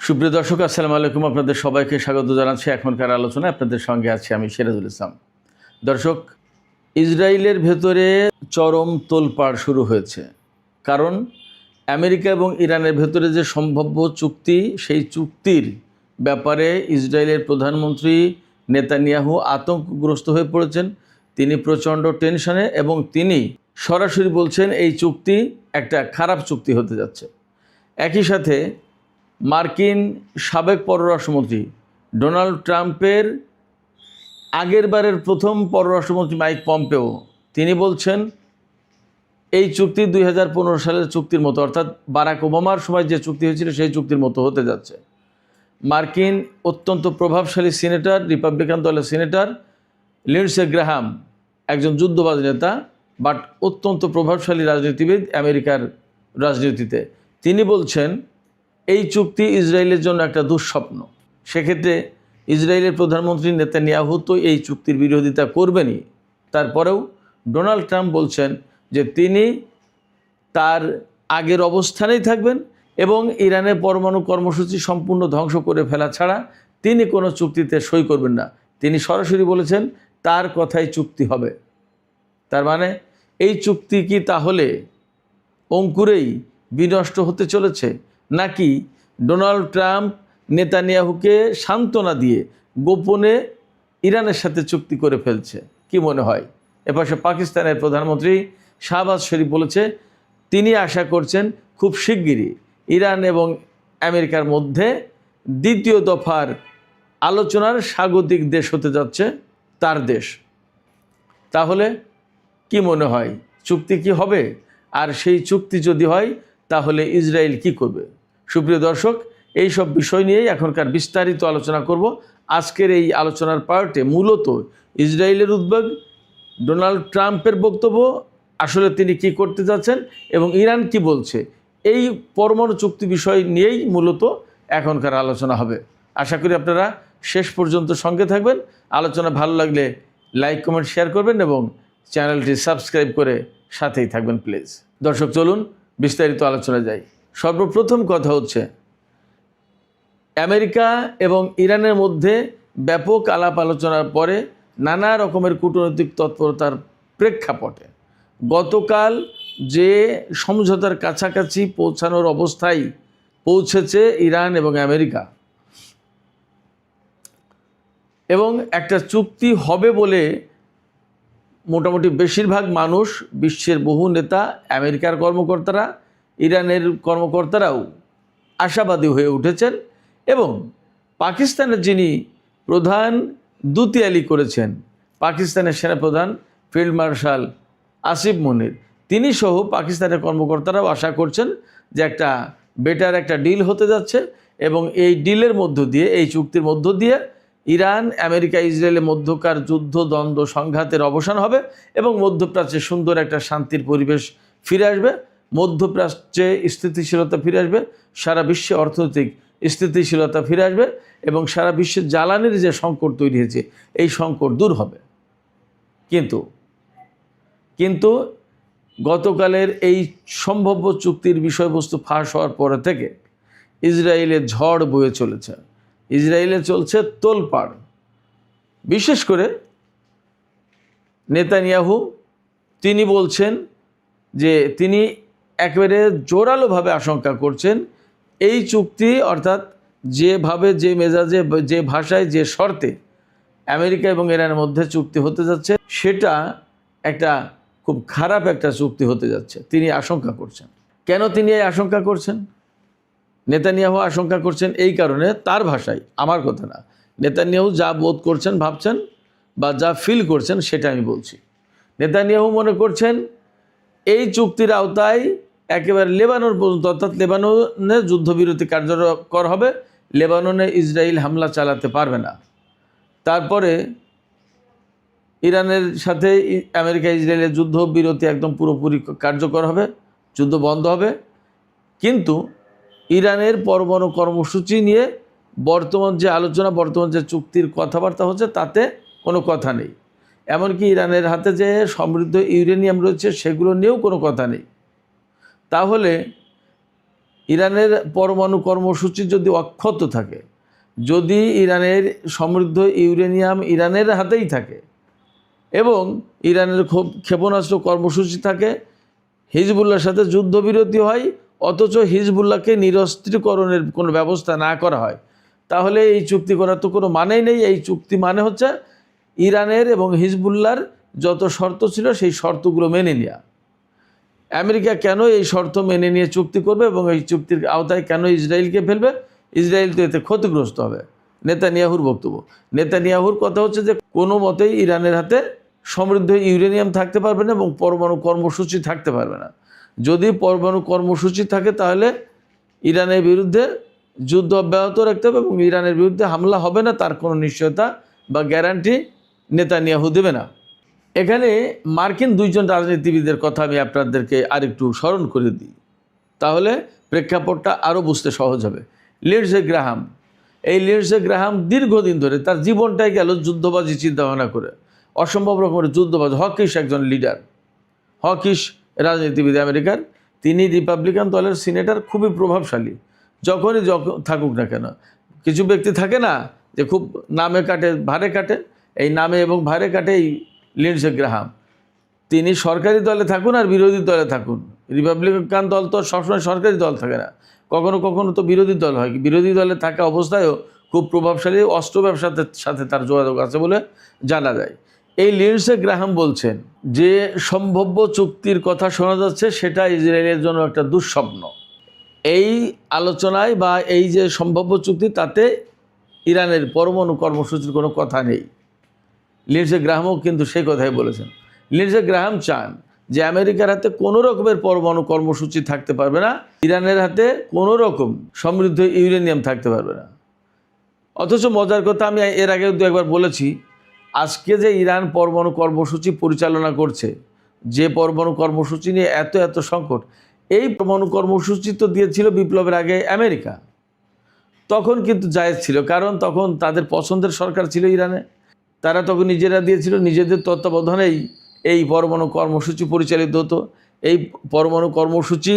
সুপ্রিয় দর্শক, আসসালামু আলাইকুম। আপনাদের সবাইকে স্বাগত জানাচ্ছি এখনকার আলোচনায়। আপনাদের সঙ্গে আছি আমি সিরাজুল ইসলাম। দর্শক, ইসরায়েলের ভেতরে চরম তোলপাড় শুরু হয়েছে, কারণ আমেরিকা এবং ইরানের ভেতরে যে সম্ভাব্য চুক্তি, সেই চুক্তির ব্যাপারে ইসরায়েলের প্রধানমন্ত্রী নেতানিয়াহু আতঙ্কগ্রস্ত হয়ে পড়েছেন। তিনি প্রচণ্ড টেনশনে এবং তিনি সরাসরি বলছেন এই চুক্তি একটা খারাপ চুক্তি হতে যাচ্ছে। একই সাথে মার্কিন সাবেক পররাষ্ট্রমন্ত্রী ডোনাল্ড ট্রাম্পের আগেরবারের প্রথম পররাষ্ট্রমন্ত্রী মাইক পম্পেও তিনি বলছেন এই চুক্তি 2015 সালের চুক্তির মতো, অর্থাৎ বারাক ওবামার সময় যে চুক্তি হয়েছিল সেই চুক্তির মতো হতে যাচ্ছে। মার্কিন অত্যন্ত প্রভাবশালী সিনেটর, রিপাবলিকান দলের সিনেটর লিন্ডসে গ্রাহাম, একজন যুদ্ধবাজ নেতা বাট অত্যন্ত প্রভাবশালী রাজনীতিবিদ আমেরিকার রাজনীতিতে, তিনি বলছেন এই চুক্তি ইসরায়েলের জন্য একটা দুঃস্বপ্ন। সেক্ষেত্রে ইসরায়েলের প্রধানমন্ত্রী নেতানিয়াহু তো এই চুক্তির বিরোধিতা করবেনই, তারপরেও ডোনাল্ড ট্রাম্প বলছেন যে তিনি তার আগের অবস্থানেই থাকবেন এবং ইরানের পরমাণু কর্মসূচি সম্পূর্ণ ধ্বংস করে ফেলা ছাড়া তিনি কোনো চুক্তিতে সই করবেন না। তিনি সরাসরি বলেছেন তার কথাই চুক্তি হবে। তার মানে এই চুক্তি কি তাহলে অঙ্কুরেই বিনষ্ট হতে চলেছে, নাকি ডোনাল্ড ট্রাম্প নেতানিয়াহুকে সান্ত্বনা দিয়ে গোপনে ইরানের সাথে চুক্তি করে ফেলছে? কি মনে হয়? এপাশে পাকিস্তানের প্রধানমন্ত্রী শাহবাজ শরীফ বলেছে তিনি আশা করছেন খুব শিগগিরই ইরান এবং আমেরিকার মধ্যে দ্বিতীয় দফার আলোচনার স্বাগতিক দেশ হতে যাচ্ছে তার দেশ। তাহলে কি মনে হয়, চুক্তি কি হবে? আর সেই চুক্তি যদি হয় তাহলে ইসরায়েল কি করবে? সুপ্রিয় দর্শক, এই সব বিষয় নিয়েই এখনকার বিস্তারিত আলোচনা করব। আজকের এই আলোচনার পার্টে মূলত ইসরায়েলের উদ্বেগ, ডোনাল্ড ট্রাম্পের বক্তব্য, আসলে তিনি কি করতে যাচ্ছেন এবং ইরান কি বলছে, এই পরমাণু চুক্তি বিষয় নিয়েই মূলত এখনকার আলোচনা হবে। আশা করি আপনারা শেষ পর্যন্ত সঙ্গে থাকবেন। আলোচনা ভালো লাগলে লাইক, কমেন্ট, শেয়ার করবেন এবং চ্যানেলটি সাবস্ক্রাইব করে সাথেই থাকবেন প্লিজ। দর্শক, চলুন বিস্তারিত আলোচনা যাই। সর্বপ্রথম কথা হচ্ছে আমেরিকা এবং ইরানের মধ্যে ব্যাপক আলাপ আলোচনার পরে নানা রকমের কূটনৈতিক তৎপরতার প্রেক্ষাপটে গতকাল যে সমঝোতার কাছাকাছি পৌঁছানোর অবস্থায় পৌঁছেছে ইরান এবং আমেরিকা, এবং একটা চুক্তি হবে বলে মোটামুটি বেশিরভাগ মানুষ, বিশ্বের বহু নেতা, আমেরিকার কর্মকর্তারা, ইরানের কর্মকর্তারাও আশাবাদী হয়ে উঠেছেন। এবং পাকিস্তানের যিনি প্রধান দুতিয়ালি করেছেন, পাকিস্তানের সেনাপ্রধান ফিল্ড মার্শাল আসিফ মনির, তিনি সহ পাকিস্তানের কর্মকর্তারাও আশা করছেন যে একটা বেটার একটা ডিল হতে যাচ্ছে এবং এই ডিলের মধ্য দিয়ে, এই চুক্তির মধ্য দিয়ে ইরান, আমেরিকা, ইসরায়েলের মধ্যকার যুদ্ধ, দ্বন্দ্ব, সংঘাতের অবসান হবে এবং মধ্যপ্রাচ্যে সুন্দর একটা শান্তির পরিবেশ ফিরে আসবে, মধ্যপ্রাচ্যে স্থিতিশীলতা ফিরে আসবে, সারা বিশ্বে অর্থনৈতিক স্থিতিশীলতা ফিরে আসবে এবং সারা বিশ্বের জ্বালানির যে সংকট তৈরি হয়েছে এই সংকট দূর হবে। কিন্তু গতকালের এই সম্ভাব্য চুক্তির বিষয়বস্তু ফাঁস হওয়ার পরে থেকে ইসরায়েলের ঝড় বয়ে চলেছে। ইসরায়েলে চলছে তোলপাড়। বিশেষ করে নেতানিয়াহু তিনি বলছেন যে তিনি একেবারে জোরালোভাবে আশঙ্কা করছেন এই চুক্তি, অর্থাৎ যেভাবে, যে মেজাজে, যে ভাষায়, যে শর্তে আমেরিকা এবং ইরানের মধ্যে চুক্তি হতে যাচ্ছে, সেটা একটা খুব খারাপ একটা চুক্তি হতে যাচ্ছে তিনি আশঙ্কা করছেন। কেন তিনি এই আশঙ্কা করছেন? নেতানিয়াহু আশঙ্কা করছেন এই কারণে, তার ভাষায়, আমার কথা না, নেতানিয়াহু যা বোধ করছেন, ভাবছেন বা যা ফিল করছেন সেটা আমি বলছি। নেতানিয়াহু মনে করছেন এই চুক্তির আওতায় একেবারে লেবানন পর্যন্ত, অর্থাৎ লেবাননে যুদ্ধবিরতি কার্যকর হবে, লেবাননে ইসরায়েল হামলা চালাতে পারবে না। তারপরে ইরানের সাথে আমেরিকা ইসরায়েলের যুদ্ধবিরতি একদম পুরোপুরি কার্যকর হবে, যুদ্ধ বন্ধ হবে। কিন্তু ইরানের পরমাণু কর্মসূচি নিয়ে বর্তমান যে আলোচনা, বর্তমান যে চুক্তির কথাবার্তা হচ্ছে তাতে কোনো কথা নেই। এমনকি ইরানের হাতে যে সমৃদ্ধ ইউরেনিয়াম রয়েছে সেগুলো নিয়েও কোনো কথা নেই। তাহলে ইরানের পরমাণু কর্মসূচি যদি অক্ষত থাকে, যদি ইরানের সমৃদ্ধ ইউরেনিয়াম ইরানের হাতেই থাকে এবং ইরানের ক্ষেপণাস্ত্র কর্মসূচি থাকে, হিজবুল্লাহর সাথে যুদ্ধবিরতি হয়, অথচ হিজবুল্লাহকে নিরস্ত্রীকরণের কোনো ব্যবস্থা না করা হয়, তাহলে এই চুক্তি করার তো কোনো মানেই নেই। এই চুক্তি মানে হচ্ছে ইরানের এবং হিজবুল্লাহর যত শর্ত ছিল সেই শর্তগুলো মেনে নেওয়া। আমেরিকা কেন এই শর্ত মেনে নিয়ে চুক্তি করবে এবং এই চুক্তির আওতায় কেন ইসরায়েলকে ফেলবে? ইসরায়েল তো এতে ক্ষতিগ্রস্ত হবে। নেতানিয়াহুর বক্তব্য, নেতানিয়াহুর কথা হচ্ছে যে কোনো মতেই ইরানের হাতে সমৃদ্ধ ইউরেনিয়াম থাকতে পারবে না এবং পরমাণু কর্মসূচি থাকতে পারবে না। যদি পরমাণু কর্মসূচি থাকে তাহলে ইরানের বিরুদ্ধে যুদ্ধ অব্যাহত রাখতে হবে এবং ইরানের বিরুদ্ধে হামলা হবে না, তার কোনো নিশ্চয়তা বা গ্যারান্টি নেতানিয়াহু দেবে না। এখানে মার্কিন দুইজন রাজনীতিবিদের কথা আমি আপনাদেরকে আরেকটু স্মরণ করে দিই, তাহলে প্রেক্ষাপটটা আরও বুঝতে সহজ হবে। লিন্ডসে গ্রাহাম, এই লিন্ডসে গ্রাহাম দীর্ঘদিন ধরে তার জীবনটাই গেল যুদ্ধবাজি চিন্তাভাবনা করে, অসম্ভব রকমের যুদ্ধবাজ, হকিশ একজন লিডার, হকিশ রাজনীতিবিদ আমেরিকার। তিনি রিপাবলিকান দলের সিনেটর, খুবই প্রভাবশালী। যখনই থাকুক না কেন, কিছু ব্যক্তি থাকে না যে খুব নামে কাটে ভারে কাটে, এই নামে এবং ভারে কাটে এই লিন্ডসে গ্রাহাম। তিনি সরকারি দলে থাকুন আর বিরোধী দলে থাকুন, রিপাবলিকান দল তো সবসময় সরকারি দল থাকে না, কখনো কখনো তো বিরোধী দল হয়। বিরোধী দলে থাকা অবস্থায়ও খুব প্রভাবশালী, অস্ত্র ব্যবসার সাথে তার যোগাযোগ আছে বলে জানা যায়। এই লিন্ডসে গ্রাহাম বলছেন যে সম্ভাব্য চুক্তির কথা শোনা যাচ্ছে সেটা ইসরায়েলের জন্য একটা দুঃস্বপ্ন। এই আলোচনায় বা এই যে সম্ভাব্য চুক্তি, তাতে ইরানের পরমাণু কর্মসূচির কোনো কথা নেই। লিন্ডসে গ্রাহামও কিন্তু সেই কথাই বলেছেন। লিন্ডসে গ্রাহাম চান যে আমেরিকার হাতে কোনো রকমের পরমাণু কর্মসূচি থাকতে পারবে না, ইরানের হাতে কোনো রকম সমৃদ্ধ ইউরেনিয়াম থাকতে পারবে না। অথচ মজার কথা, আমি এর আগে দু একবার বলেছি, আজকে যে ইরান পরমাণু কর্মসূচি পরিচালনা করছে, যে পরমাণু কর্মসূচি নিয়ে এত এত সংকট, এই পরমাণু কর্মসূচি তো দিয়েছিল বিপ্লবের আগে আমেরিকা। তখন কিন্তু জায়েজ ছিল, কারণ তখন তাদের পছন্দের সরকার ছিল ইরানে, তারা তখন নিজেরা দিয়েছিল, নিজেদের তত্ত্বাবধানেই এই পরমাণু কর্মসূচি পরিচালিত হতো। এই পরমাণু কর্মসূচি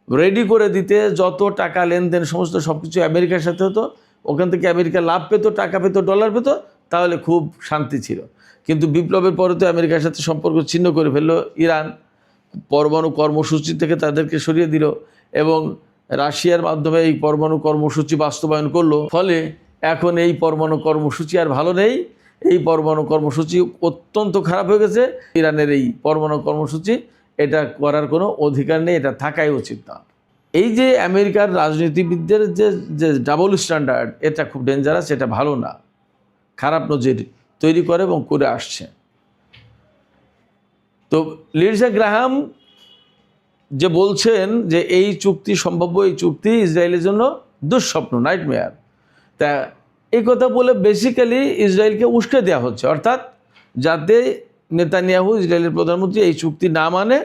রেডি করে দিতে যত টাকা লেনদেন সমস্ত সব কিছু আমেরিকার সাথে হতো, ওখান থেকে আমেরিকা লাভ পেত, টাকা পেত, ডলার পেত, তাহলে খুব শান্তি ছিল। কিন্তু বিপ্লবের পরে তো আমেরিকার সাথে সম্পর্ক ছিন্ন করে ফেললো ইরান, পরমাণু কর্মসূচি থেকে তাদেরকে সরিয়ে দিল এবং রাশিয়ার মাধ্যমে এই পরমাণু কর্মসূচি বাস্তবায়ন করলো। ফলে এখন এই পরমাণু কর্মসূচি আর ভালো নেই, এই পরমাণু কর্মসূচি অত্যন্ত খারাপ হয়ে গেছে। ইরানের এই পরমাণু কর্মসূচি, এটা করার কোনো অধিকার নেই, এটা থাকাই উচিত না। এই যে আমেরিকার রাজনীতিবিদদের যে ডাবল স্ট্যান্ডার্ড, এটা খুব ডেঞ্জারাস, এটা ভালো না, খারাপ নজির তৈরি করে এবং করে আসছে। তো লিন্ডসে গ্রাহাম যে বলছেন যে এই চুক্তি সম্ভাব্য, এই চুক্তি ইসরায়েলের জন্য দুঃস্বপ্ন, নাইটমেয়ার, তা এই কথা বলে বেসিক্যালি ইসরায়েলকে উস্কে দেওয়া হচ্ছে, অর্থাৎ যাতে নেতানিয়াহু, ইসরায়েলের প্রধানমন্ত্রী, এই চুক্তি না মানে,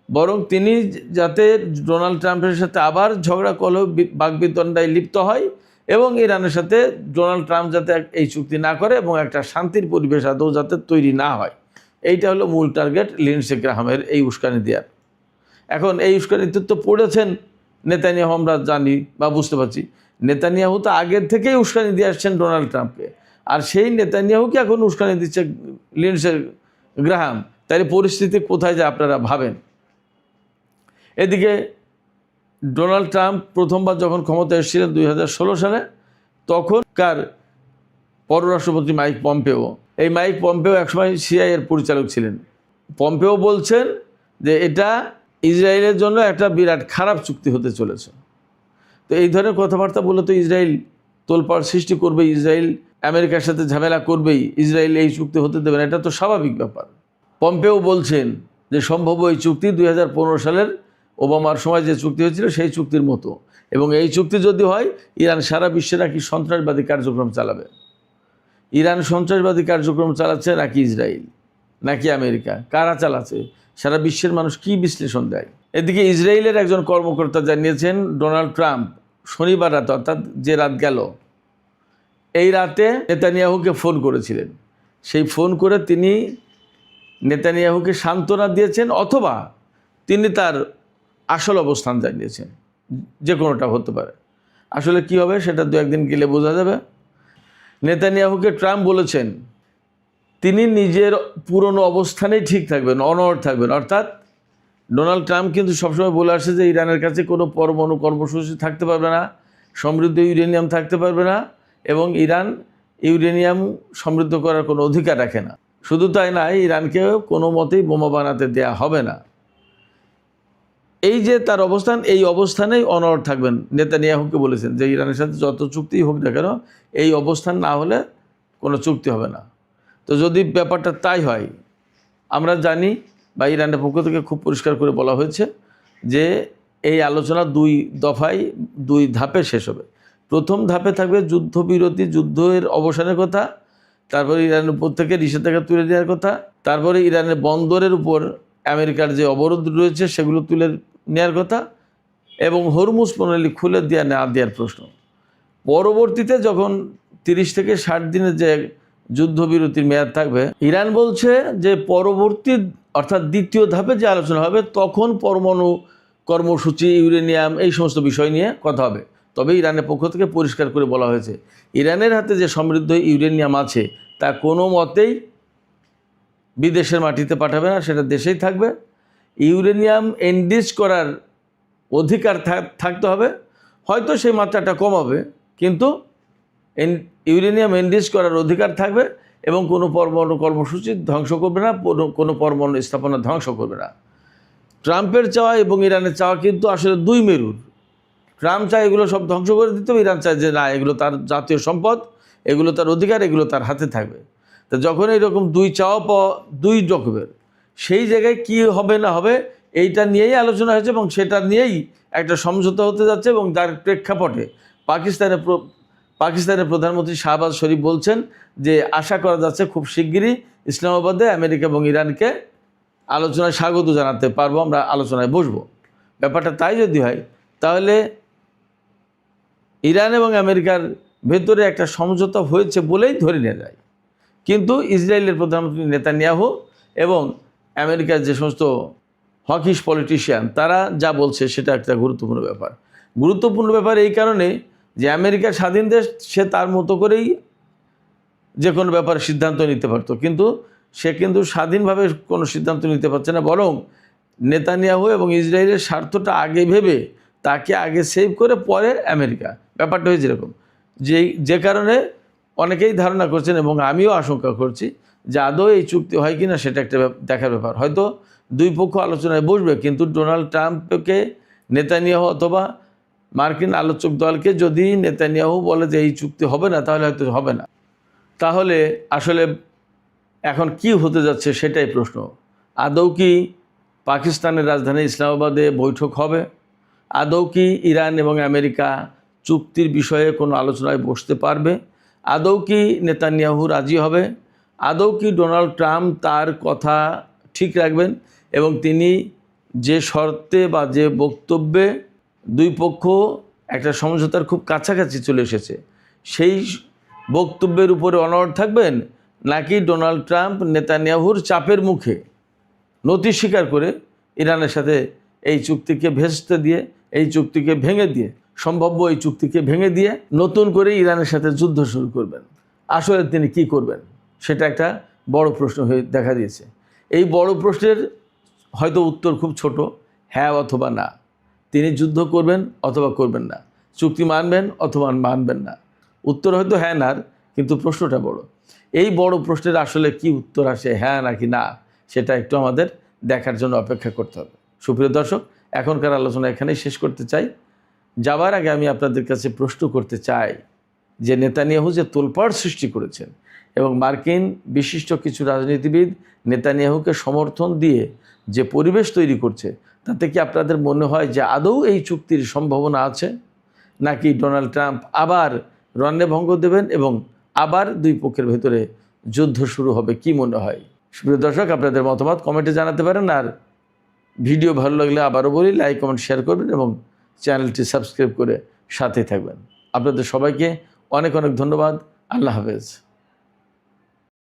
বরং তিনি যাতে ডোনাল্ড ট্রাম্পের সাথে আবার ঝগড়া কলহ বাগবিতণ্ডায় লিপ্ত হয় এবং ইরানের সাথে ডোনাল্ড ট্রাম্প যাতে এই চুক্তি না করে এবং একটা শান্তির পরিবেশ আদৌ যাতে তৈরি না হয়, এইটা হলো মূল টার্গেট লিন্ডসে গ্রাহামের এই উস্কানি দেওয়ার। এখন এই উস্কানিতে তো পড়েছেন নেতানিয়াহু, আমরা জানি বা বুঝতে পারছি। নেতানিয়াহু তো আগের থেকেই উস্কানি দিয়ে আসছেন ডোনাল্ড ট্রাম্পকে, আর সেই নেতানিয়াহুকে এখন উস্কানি দিচ্ছে লিন্ডসে গ্রাহাম। তাই পরিস্থিতি কোথায় যায় আপনারা ভাবেন। এদিকে ডোনাল্ড ট্রাম্প প্রথমবার যখন ক্ষমতা এসেছিলেন 2016 সালে, তখনকার পররাষ্ট্রমন্ত্রী মাইক পম্পেও, এই মাইক পম্পেও একসময় সিআইএর পরিচালক ছিলেন। পম্পেও বলছেন যে এটা ইসরায়েলের জন্য একটা বিরাট খারাপ চুক্তি হতে চলেছে। তো এই ধরনের কথাবার্তা বলে তো ইসরায়েল তোলপাড় সৃষ্টি করবে, ইসরায়েল আমেরিকার সাথে ঝামেলা করবেই, ইসরায়েল এই চুক্তি হতে দেবে না, এটা তো স্বাভাবিক ব্যাপার। পম্পেও বলছেন যে সম্ভব এই চুক্তি 2015 সালের ওবামার সময় যে চুক্তি হয়েছিল সেই চুক্তির মতো, এবং এই চুক্তি যদি হয় ইরান সারা বিশ্বে নাকি সন্ত্রাসবাদী কার্যক্রম চালাবে। ইরান সন্ত্রাসবাদী কার্যক্রম চালাচ্ছে নাকি ইসরায়েল নাকি আমেরিকা, কারা চালাচ্ছে, সারা বিশ্বের মানুষ কি বিশ্লেষণ দেয়? এদিকে ইসরায়েলের একজন কর্মকর্তা জানিয়েছেন ডোনাল্ড ট্রাম্প শনিবার রাতে, অর্থাৎ যে রাত গেল, এই রাতে নেতানিয়াহুকে ফোন করেছিলেন। সেই ফোন করে তিনি নেতানিয়াহুকে সান্ত্বনা দিয়েছেন অথবা তিনি তার আসল অবস্থান জানিয়েছেন। যে কোনোটা হতে পারে। আসলে কি হবে সেটা দু একদিন গেলে বোঝা যাবে। নেতানিয়াহুকে ট্রাম্প বলেছেন তিনি নিজের পুরনো অবস্থানেই ঠিক থাকবেন, অনড় থাকবেন। অর্থাৎ ডোনাল্ড ট্রাম্প কিন্তু সবসময় বলে আসছে যে ইরানের কাছে কোনো পরমাণু কর্মসূচি থাকতে পারবে না, সমৃদ্ধ ইউরেনিয়াম থাকতে পারবে না, এবং ইরান ইউরেনিয়াম সমৃদ্ধ করার কোনো অধিকার রাখে না। শুধু তাই নয়, ইরানকেও কোনো মতেই বোমা বানাতে দেয়া হবে না। এই যে তার অবস্থান, এই অবস্থানেই অনড় থাকবেন। নেতানিয়াহুকে বলেছেন যে ইরানের সাথে যত চুক্তি হোক না কেন এই অবস্থান না হলে কোনো চুক্তি হবে না। তো যদি ব্যাপারটা তাই হয়, আমরা জানি বা ইরানের পক্ষ থেকে খুব পরিষ্কার করে বলা হয়েছে যে এই আলোচনা 2 দফায় 2 ধাপে শেষ হবে। প্রথম ধাপে থাকবে যুদ্ধবিরতি, যুদ্ধের অবসানের কথা, তারপরে ইরানের উপর থেকে নিষেধাজ্ঞা তুলে দেওয়ার কথা, তারপরে ইরানের বন্দরের উপর আমেরিকার যে অবরোধ রয়েছে সেগুলো তুলে নেওয়ার কথা, এবং হরমুজ প্রণালী খুলে দেওয়া না দেওয়ার প্রশ্ন। পরবর্তীতে যখন 30 থেকে 60 দিনের যে যুদ্ধবিরতির মেয়াদ থাকবে, ইরান বলছে যে পরবর্তী অর্থাৎ দ্বিতীয় ধাপে যে আলোচনা হবে তখন পরমাণু কর্মসূচি, ইউরেনিয়াম, এই সমস্ত বিষয় নিয়ে কথা হবে। তবে ইরানের পক্ষ থেকে পরিষ্কার করে বলা হয়েছে ইরানের হাতে যে সমৃদ্ধ ইউরেনিয়াম আছে তা কোনো মতেই বিদেশের মাটিতে পাঠাবে না, সেটা দেশেই থাকবে। ইউরেনিয়াম এনরিচ করার অধিকার থাকতে হবে, হয়তো সেই মাত্রাটা কমাবে, কিন্তু ইউরেনিয়াম এনরিচ করার অধিকার থাকবে, এবং কোনো পরমাণু কর্মসূচি ধ্বংস করবে না, কোনো পরমাণু স্থাপনা ধ্বংস করবে না। ট্রাম্পের চাওয়া এবং ইরানের চাওয়া কিন্তু আসলে 2 মেরুর। ট্রাম্প চায় এগুলো সব ধ্বংস করে দিতে হবে, ইরান চায় যে না, এগুলো তার জাতীয় সম্পদ, এগুলো তার অধিকার, এগুলো তার হাতে থাকবে। তো যখন এইরকম 2 চাওয়া পাওয়া 2 রকমের, সেই জায়গায় কি হবে না হবে এইটা নিয়েই আলোচনা হয়েছে, এবং সেটা নিয়েই একটা সমঝোতা হতে যাচ্ছে। এবং তার প্রেক্ষাপটে পাকিস্তানের প্রধানমন্ত্রী শাহবাজ শরীফ বলছেন যে আশা করা যাচ্ছে খুব শিগগিরই ইসলামাবাদে আমেরিকা এবং ইরানকে আলোচনায় স্বাগত জানাতে পারবো, আমরা আলোচনায় বসবো। ব্যাপারটা তাই যদি হয় তাহলে ইরান এবং আমেরিকার ভেতরে একটা সমঝোতা হয়েছে বলেই ধরে নেওয়া যায়। কিন্তু ইসরায়েলের প্রধানমন্ত্রী নেতানিয়াহু এবং আমেরিকার যে সমস্ত হকিশ পলিটিশিয়ান তারা যা বলছে সেটা একটা গুরুত্বপূর্ণ ব্যাপার। গুরুত্বপূর্ণ ব্যাপার এই কারণে যে আমেরিকা স্বাধীন দেশ, সে তার মতো করেই যে কোনো ব্যাপারে সিদ্ধান্ত নিতে পারতো, কিন্তু সে কিন্তু স্বাধীনভাবে কোনো সিদ্ধান্ত নিতে পারছে না, বরং নেতানিয়াহু এবং ইসরায়েলের স্বার্থটা আগে ভেবে তাকে আগে সেভ করে পরে আমেরিকা। ব্যাপারটা হয়েছে এরকম, যে কারণে অনেকেই ধারণা করছেন এবং আমিও আশঙ্কা করছি যে আদৌ এই চুক্তি হয় কি না সেটা একটা দেখার ব্যাপার। হয়তো 2 পক্ষ আলোচনায় বসবে, কিন্তু ডোনাল্ড ট্রাম্পকে নেতানিয়াহু অথবা মার্কিন আলোচক দলকে যদি নেতানিয়াহু বলে যে এই চুক্তি হবে না, তাহলে হয়তো হবে না। তাহলে আসলে এখন কি হতে যাচ্ছে সেটাই প্রশ্ন। আদৌ কি পাকিস্তানের রাজধানী ইসলামাবাদে বৈঠক হবে? আদৌ কি ইরান এবং আমেরিকা চুক্তির বিষয়ে কোনো আলোচনায় বসতে পারবে? আদৌ কি নেতানিয়াহু রাজি হবে? আদৌ কি ডোনাল্ড ট্রাম্প তার কথা ঠিক রাখবেন এবং তিনি যে শর্তে বা যে বক্তব্যে 2 পক্ষ একটা সমঝোতার খুব কাছাকাছি চলে এসেছে সেই বক্তব্যের উপরে অনড় থাকবেন, নাকি ডোনাল্ড ট্রাম্প নেতানিয়াহুর চাপের মুখে নতি স্বীকার করে ইরানের সাথে এই চুক্তিকে ভেস্তে দিয়ে, এই চুক্তিকে ভেঙে দিয়ে, সম্ভাব্য এই চুক্তিকে ভেঙে দিয়ে নতুন করে ইরানের সাথে যুদ্ধ শুরু করবেন? আসলে তিনি কি করবেন সেটা একটা বড় প্রশ্ন হয়ে দেখা দিয়েছে। এই বড় প্রশ্নের হয়তো উত্তর খুব ছোট, হ্যাঁ অথবা না। তিনি যুদ্ধ করবেন অথবা করবেন না, চুক্তি মানবেন অথবা মানবেন না। উত্তর হয়তো হ্যাঁ নার, কিন্তু প্রশ্নটা বড়। এই বড় প্রশ্নের আসলে কি উত্তর আসে, হ্যাঁ নাকি না, সেটা একটু আমাদের দেখার জন্য অপেক্ষা করতে হবে। সুপ্রিয় দর্শক, এখনকার আলোচনা এখানেই শেষ করতে চাই। যাবার আগে আমি আপনাদের কাছে প্রশ্ন করতে চাই যে নেতানিয়াহু যে তোলপাড় সৃষ্টি করেছেন এবং মার্কিন বিশিষ্ট কিছু রাজনীতিবিদ নেতানিয়াহুকে সমর্থন দিয়ে যে পরিবেশ তৈরি করছে, তাতে কি আপনাদের মনে হয় যে আদৌ এই চুক্তির সম্ভাবনা আছে, নাকি ডোনাল্ড ট্রাম্প আবার রণভঙ্গ দেবেন এবং আবার 2 পক্ষের ভেতরে যুদ্ধ শুরু হবে? কি মনে হয়? প্রিয় দর্শক, আপনাদের মতামত কমেন্টে জানাতে পারেন। আর ভিডিও ভালো লাগলে আবারও বলি, লাইক কমেন্ট শেয়ার করবেন এবং চ্যানেলটি সাবস্ক্রাইব করে সাথে থাকবেন। আপনাদের সবাইকে অনেক অনেক ধন্যবাদ। আল্লাহ হাফেজ।